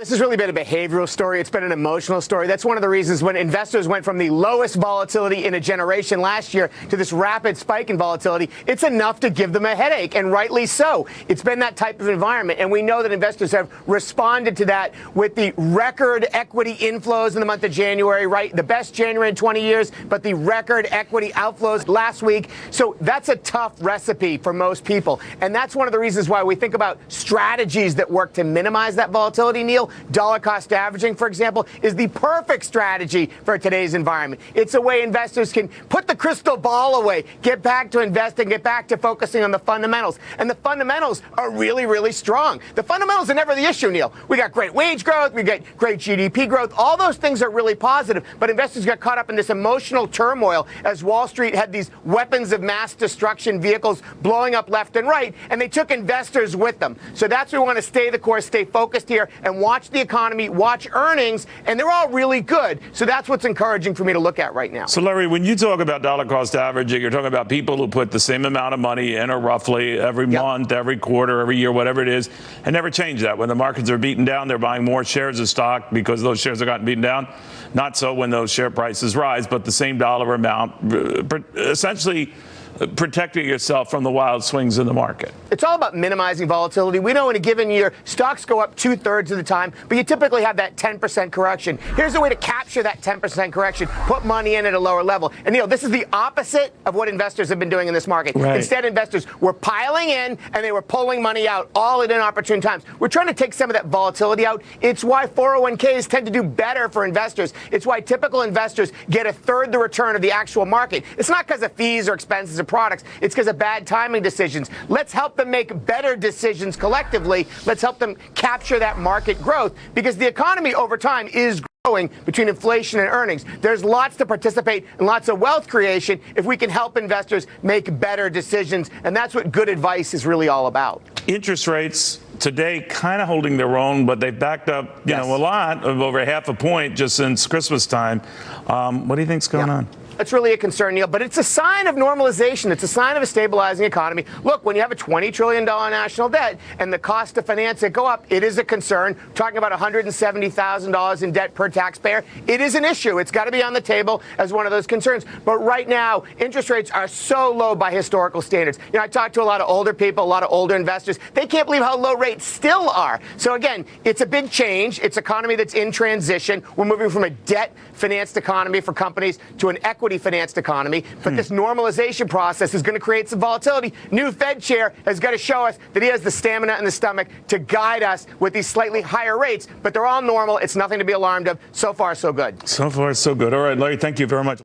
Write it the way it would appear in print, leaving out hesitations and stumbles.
This has really been a behavioral story. It's been an emotional story. That's one of the reasons when investors went from the lowest volatility in a generation last year to this rapid spike in volatility, it's enough to give them a headache, and rightly so. It's been that type of environment, and we know that investors have responded to that with the record equity inflows in the month of January, right? The best January in 20 years, but the record equity outflows last week. So that's a tough recipe for most people, and that's one of the reasons why we think about strategies that work to minimize that volatility, Neil. Dollar cost averaging, for example, is the perfect strategy for today's environment. It's a way investors can put the crystal ball away, get back to investing, get back to focusing on the fundamentals. And the fundamentals are really, really strong. The fundamentals are never the issue, Neil. We got great wage growth, we got great GDP growth. All those things are really positive, but investors got caught up in this emotional turmoil as Wall Street had these weapons of mass destruction vehicles blowing up left and right, and they took investors with them. So that's why we want to stay the course, stay focused here, and watch the economy, watch earnings, and they're all really good. So that's what's encouraging for me to look at right now. So, Larry, when you talk about dollar cost averaging, you're talking about people who put the same amount of money in, or roughly every month, every quarter, every year, whatever it is, and never change that. When the markets are beaten down, they're buying more shares of stock because those shares have gotten beaten down. Not so when those share prices rise, but the same dollar amount, essentially protecting yourself from the wild swings in the market. It's all about minimizing volatility. We know in a given year, stocks go up 2/3 of the time, but you typically have that 10% correction. Here's a way to capture that 10% correction. Put money in at a lower level. And Neil, this is the opposite of what investors have been doing in this market. Right. Instead, investors were piling in and they were pulling money out all at inopportune times. We're trying to take some of that volatility out. It's why 401ks tend to do better for investors. It's why typical investors get 1/3 the return of the actual market. It's not because of fees or expenses or products. It's because of bad timing decisions. Let's help them make better decisions collectively. Let's help them capture that market growth, because the economy over time is growing between inflation and earnings. There's lots to participate and lots of wealth creation if we can help investors make better decisions. And that's what good advice is really all about. Interest rates today kind of holding their own, but they've backed up, a lot, of over half a point just since Christmas time. What do you think's going on? That's really a concern, Neil, but it's a sign of normalization. It's a sign of a stabilizing economy. Look, when you have a $20 trillion national debt and the cost to finance it go up, it is a concern. We're talking about $170,000 in debt per taxpayer. It is an issue. It's got to be on the table as one of those concerns. But right now, interest rates are so low by historical standards. I talk to a lot of older people, a lot of older investors. They can't believe how low rates still are. So again, it's a big change. It's an economy that's in transition. We're moving from a debt-financed economy for companies to an equity-financed economy. But this normalization process is going to create some volatility. New Fed chair has got to show us that he has the stamina and the stomach to guide us with these slightly higher rates. But they're all normal. It's nothing to be alarmed of. So far, so good. So far, so good. All right, Larry, thank you very much.